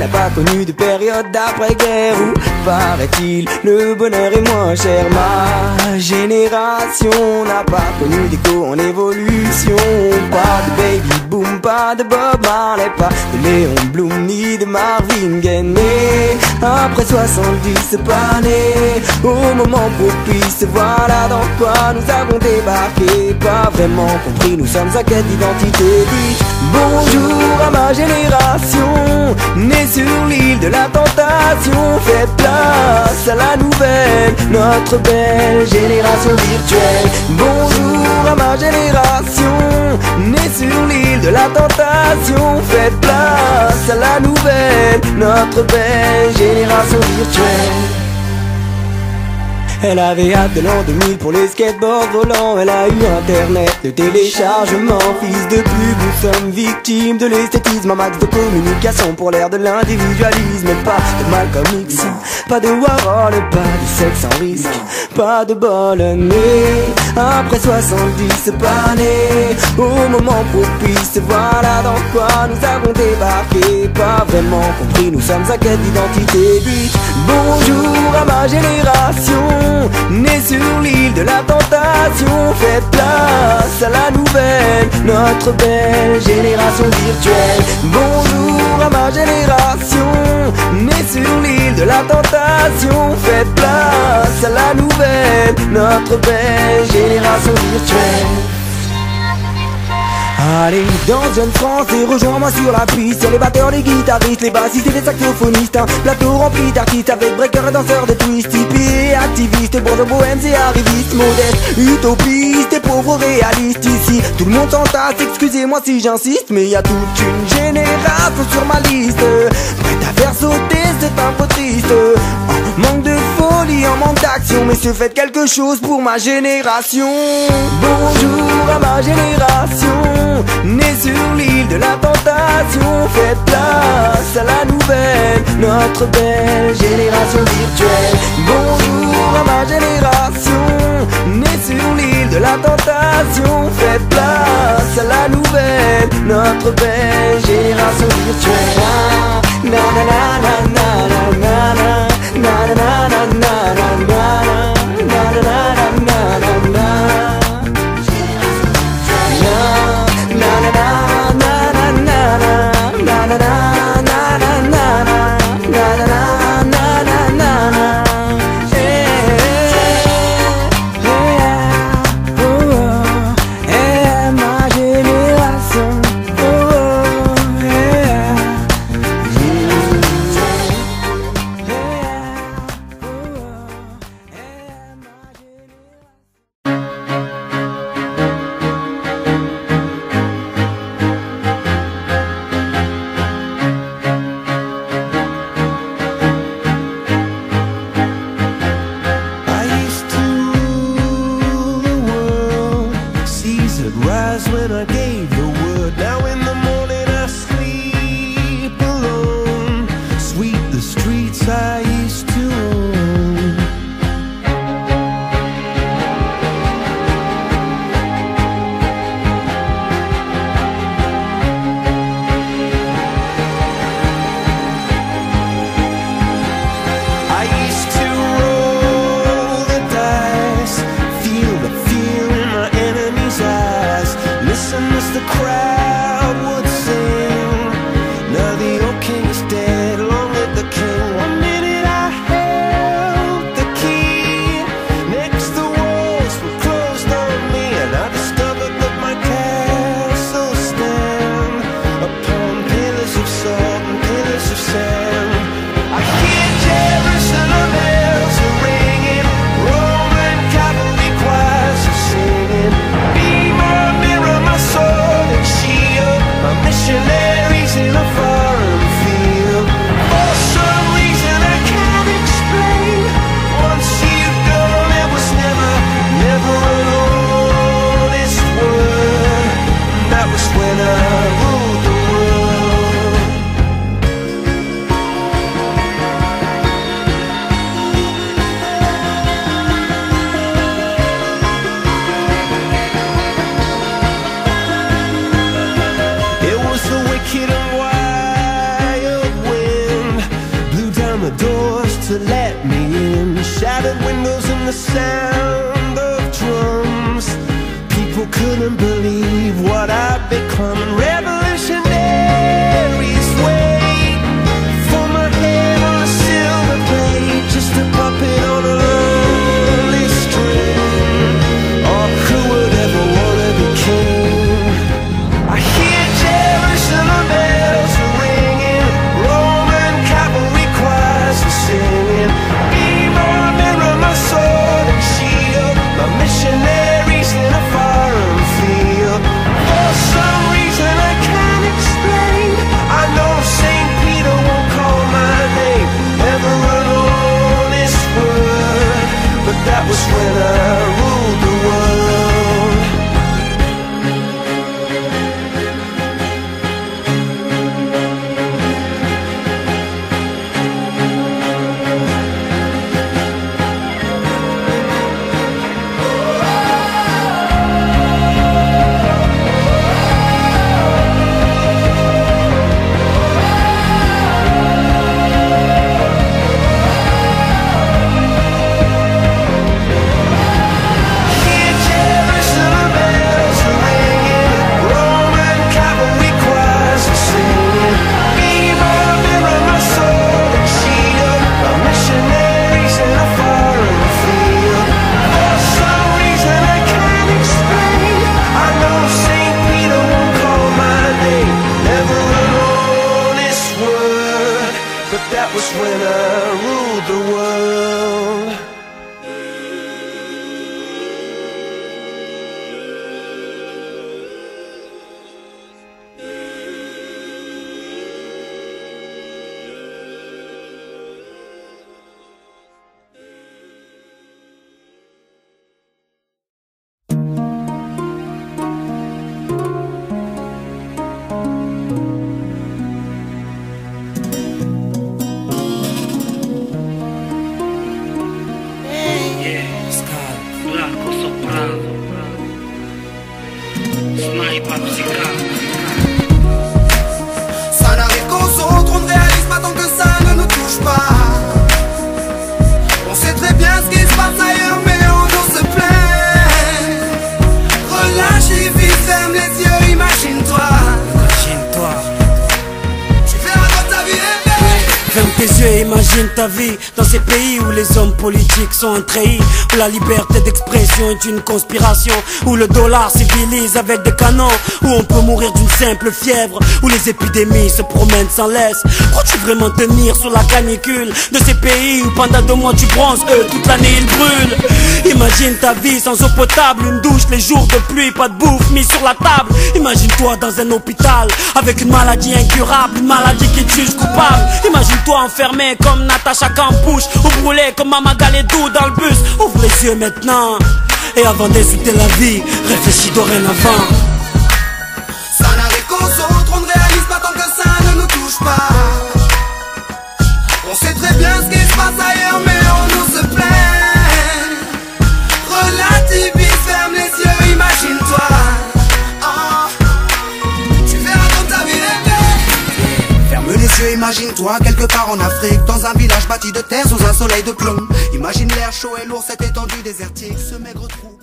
n'a pas connu de période d'après-guerre où, paraît-il, le bonheur est moins cher. Ma génération n'a pas connu d'écho en évolution. Pas de baby boom, pas de Bob Marley, pas de Léon Blum ni de Marvin Gaye. Mais après 70 c'est pas né au moment propice. Voilà dans quoi nous avons débarqué. Pas vraiment compris, nous sommes à quête d'identité. Dites bonjour à ma génération, née sur l'île de la tentation. Faites place à la nouvelle, notre belle génération virtuelle. Bonjour à ma génération, née sur l'île de la tentation. Faites place à la nouvelle, notre belle génération virtuelle. Elle avait hâte de l'an 2000 pour les skateboards volants. Elle a eu internet, le téléchargement. Fils de pub, nous sommes victimes de l'esthétisme. Un max de communication pour l'ère de l'individualisme. Pas de Malcolm X, pas de Warhol, pas de sexe sans risque, pas de bol. Mais après 70 c'est pas né au moment propice. Voilà dans quoi nous avons débarqué. Pas vraiment compris, nous sommes à quête d'identité. Dites bonjour à ma génération, née sur l'île de la tentation. Faites place à la nouvelle, notre belle génération virtuelle. Bonjour à ma génération, née sur l'île de la tentation. Faites place à la nouvelle, notre belle génération virtuelle. Allez, danse jeune France et rejoins-moi sur la piste. Y'a les batteurs, les guitaristes, les bassistes et les saxophonistes. Un plateau rempli d'artistes avec breakers et danseurs de twist. Hippies et activistes, bourgeois bohèmes et arrivistes. Modestes, utopistes et pauvres réalistes. Ici, tout le monde s'entasse, excusez-moi si j'insiste, mais y a toute une génération sur ma liste, prête à faire sauter cet info triste. En manque de folie, en manque d'action, mais se faites quelque chose pour ma génération. Bonjour à ma génération, née sur l'île de la tentation. Faites place à la nouvelle, notre belle génération virtuelle. Bonjour à ma génération, née sur l'île de la tentation. Faites place à la nouvelle, notre belle génération virtuelle. Na na na na na na na na na na na na na Now the old king is dead, along with the king. One minute I held to let me in. Shattered windows and the sound of drums. People couldn't believe what I'd become. Revolutionaries wait for my head on a silver plate, just a puppet on a lonely string. Oh, who would ever wanna be king? I hear Jerusalem bells are ringing, Roman cavalry choirs are singing. Be my mirror, my sword and shield, my missionaries in a foreign field. For some reason I can't explain, I know St. Peter won't call my name, never an honest word, but that was when I ruled the world. That was when I ruled the world. Ça n'arrive qu'aux autres, on ne réalise pas tant que ça ne nous touche pas. On sait très bien ce qui se passe ailleurs, mais on nous se plaint. Relâche et vite, ferme les yeux, imagine-toi. Tu verras dans ta vie rêver. Ferme tes yeux et imagine ta vie dans ces pays où les hommes politiques sont trahis, où la liberté d'expression est une conspiration, où le dollar civilise avec des canons, où on peut mourir d'une simple fièvre, où les épidémies se promènent sans laisse. Crois-tu vraiment tenir sur la canicule de ces pays où pendant 2 mois tu bronzes, eux toute l'année ils brûlent? Imagine ta vie sans eau potable, une douche les jours de pluie, pas de bouffe mise sur la table. Imagine-toi dans un hôpital avec une maladie incurable, une maladie qui te juge coupable. Imagine-toi enfermé comme Natacha Campouche, ou brûlé comme Mama Galedou dans le bus. Ouvre les yeux maintenant, et avant d'insulter la vie, réfléchis dorénavant. Ça n'arrive qu'aux autres, on ne réalise pas tant que ça ne nous touche pas. On sait très bien ce qui se passe ailleurs, mais on nous se plaint. Relativise, ferme les yeux, imagine-toi. Tu verras dans ta vie rêver. Ferme les yeux, imagine-toi quelque part en Afrique, dans un village bâti de terre sous un soleil de plomb. Imagine l'air chaud et lourd, cette étendue désertique, ce maigre trou.